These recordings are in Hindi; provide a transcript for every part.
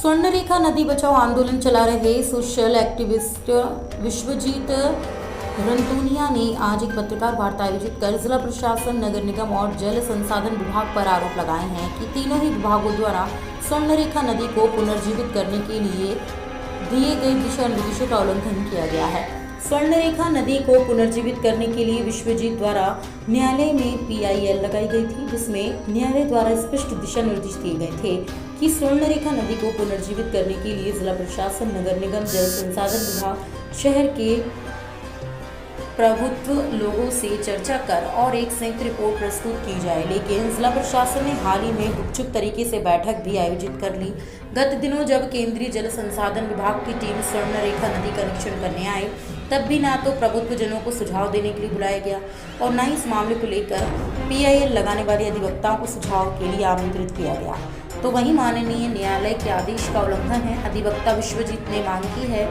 स्वर्णरेखा नदी बचाओ आंदोलन चला रहे सोशल एक्टिविस्ट विश्वजीत रंतूनिया ने आज एक पत्रकार वार्ता आयोजित कर जिला प्रशासन, नगर निगम और जल संसाधन विभाग पर आरोप लगाए हैं कि तीनों ही विभागों द्वारा स्वर्णरेखा नदी को पुनर्जीवित करने के लिए दिए गए दिशा निर्देशों का उल्लंघन किया गया है। स्वर्णरेखा नदी को पुनर्जीवित करने के लिए विश्वजीत द्वारा न्यायालय में PIL लगाई गई थी, जिसमें न्यायालय द्वारा स्पष्ट दिशा निर्देश दिए गए थे कि स्वर्णरेखा नदी को पुनर्जीवित करने के लिए जिला प्रशासन, नगर निगम, जल संसाधन विभाग, शहर के प्रभुत्व लोगों से चर्चा कर और एक संयुक्त रिपोर्ट प्रस्तुत की जाए। लेकिन जिला प्रशासन ने हाल ही में गुपचुप तरीके से बैठक भी आयोजित कर ली। गत दिनों जब केंद्रीय जल संसाधन विभाग की टीम स्वर्णरेखा नदी का निरीक्षण करने आई, तब भी ना तो प्रभुत्व जनों को सुझाव देने के लिए बुलाया गया और न ही इस मामले को लेकर PIL लगाने वाले अधिवक्ताओं को सुझाव के लिए आमंत्रित किया गया। तो वहीं माननीय न्यायालय के आदेश का उल्लंघन है। अधिवक्ता विश्वजीत ने मांग की है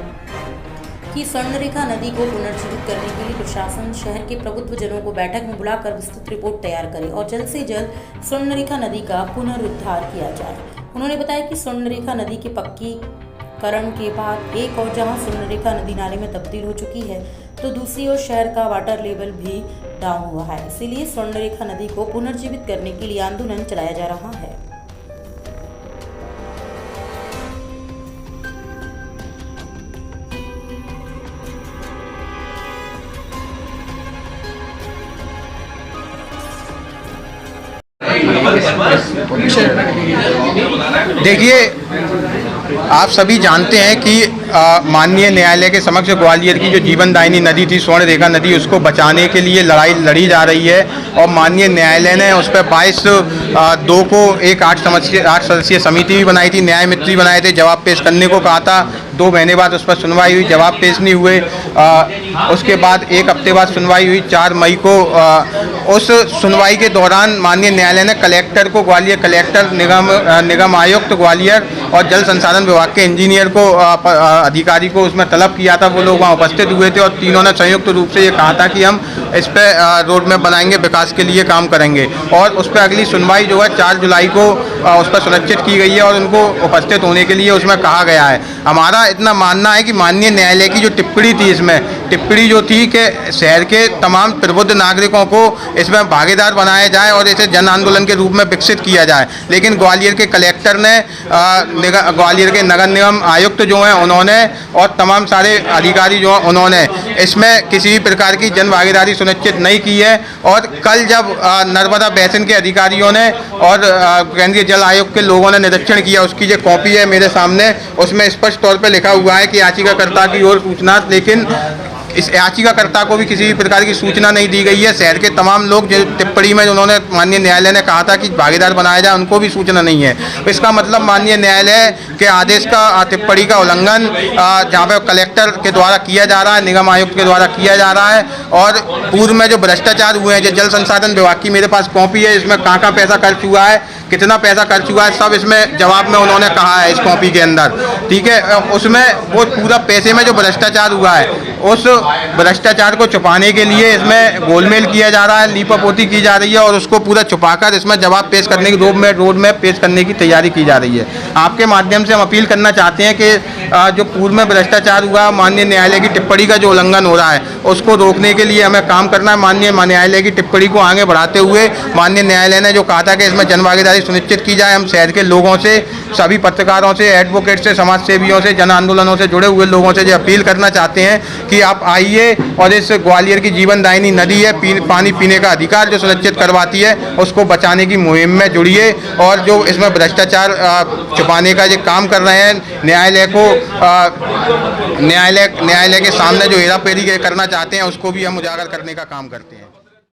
कि स्वर्णरेखा नदी को पुनर्जीवित करने के लिए प्रशासन शहर के प्रभुत्व जनों को बैठक में बुलाकर विस्तृत रिपोर्ट तैयार करे और जल्द से जल्द स्वर्णरेखा नदी का पुनरुद्धार किया जाए। उन्होंने बताया कि स्वर्णरेखा नदी के पक्कीकरण के बाद एक और जहां स्वर्णरेखा नदी नाले में तब्दील हो चुकी है, तो दूसरी ओर शहर का वाटर लेवल भी डाउन हुआ है। इसीलिए स्वर्णरेखा नदी को पुनर्जीवित करने के लिए आंदोलन चलाया जा रहा है। देखिए, आप सभी जानते हैं कि माननीय न्यायालय के समक्ष ग्वालियर की जो जीवनदायिनी नदी थी, स्वर्णरेखा नदी, उसको बचाने के लिए लड़ाई लड़ी जा रही है और माननीय न्यायालय ने उस पर 22/2 को एक 8 सदस्यीय समिति भी बनाई थी, न्याय मित्री बनाए थे, जवाब पेश करने को कहा था। 2 महीने बाद उस पर सुनवाई हुई, जवाब पेश नहीं हुए। उसके बाद 1 हफ्ते बाद सुनवाई हुई 4 मई को। उस सुनवाई के दौरान माननीय न्यायालय ने कलेक्टर को, ग्वालियर कलेक्टर, निगम आयुक्त ग्वालियर और जल संसाधन विभाग के इंजीनियर को, अधिकारी को उसमें तलब किया था। वो लोग वहाँ उपस्थित हुए थे और तीनों ने संयुक्त रूप से ये कहा था कि हम इस पर रोड मैप बनाएंगे, विकास के लिए काम करेंगे। और उस पर अगली सुनवाई जो है 4 जुलाई को उस पर सुनिश्चित की गई है और उनको उपस्थित होने के लिए उसमें कहा गया है। हमारा इतना मानना है कि माननीय न्यायालय की जो टिप्पणी थी, इसमें टिप्पणी जो थी कि शहर के तमाम प्रबुद्ध नागरिकों को इसमें भागीदार बनाया जाए और इसे जन आंदोलन के रूप में विकसित किया जाए। लेकिन ग्वालियर के कलेक्टर ने, ग्वालियर के नगर निगम आयुक्त जो हैं उन्होंने और तमाम सारे अधिकारी जो हैं उन्होंने इसमें किसी भी प्रकार की जन भागीदारी सुनिश्चित नहीं की है। और कल जब नर्मदा बेसिन के अधिकारियों ने और केंद्रीय जल आयोग के लोगों ने निरीक्षण किया, उसकी जो कॉपी है मेरे सामने, उसमें स्पष्ट तौर पर लिखा हुआ है कि याचिकाकर्ता की ओर सूचना, लेकिन इस याचिकाकर्ता को भी किसी भी प्रकार की सूचना नहीं दी गई है। शहर के तमाम लोग जो टिप्पणी में उन्होंने माननीय न्यायालय ने कहा था कि भागीदार बनाया जाए, उनको भी सूचना नहीं है। इसका मतलब माननीय न्यायालय के आदेश का, टिप्पणी का उल्लंघन जहाँ पे कलेक्टर के द्वारा किया जा रहा है, निगम आयुक्त के द्वारा किया जा रहा है। और पूर्व में जो भ्रष्टाचार हुए हैं, जो जल संसाधन विभाग की मेरे पास कॉपी है, इसमें कहाँ पैसा खर्च हुआ है, कितना पैसा खर्च हुआ है, सब इसमें जवाब में उन्होंने कहा है इस कॉपी के अंदर। ठीक है, उसमें वो पूरा पैसे में जो भ्रष्टाचार हुआ है, उस भ्रष्टाचार को छुपाने के लिए इसमें गोलमेल किया जा रहा है, लीपापोती की जा रही है और उसको पूरा छुपाकर इसमें जवाब पेश करने की, रोड मैप पेश करने की तैयारी की जा रही है। आपके माध्यम से हम अपील करना चाहते हैं कि जो पूर्व में भ्रष्टाचार हुआ, माननीय न्यायालय की टिप्पणी का जो उल्लंघन हो रहा है, उसको रोकने के लिए हमें काम करना है। माननीय न्यायालय की टिप्पणी को आगे बढ़ाते हुए माननीय न्यायालय ने जो कहा था कि इसमें जनभागीदारी सुनिश्चित की जाए, हम शहर के लोगों से, सभी पत्रकारों से, एडवोकेट से, समाज सेवियों से, जन आंदोलनों से जुड़े हुए लोगों से जो अपील करना चाहते हैं कि आप आइए और इस ग्वालियर की जीवनदायिनी नदी है, पानी पीने का अधिकार जो सुनिश्चित करवाती है, उसको बचाने की मुहिम में जुड़िए। और जो इसमें भ्रष्टाचार छुपाने का जो काम कर रहे हैं, न्यायालय को, न्यायालय के सामने जो हेराफेरी करना चाहते हैं, उसको भी हम उजागर करने का काम करते हैं।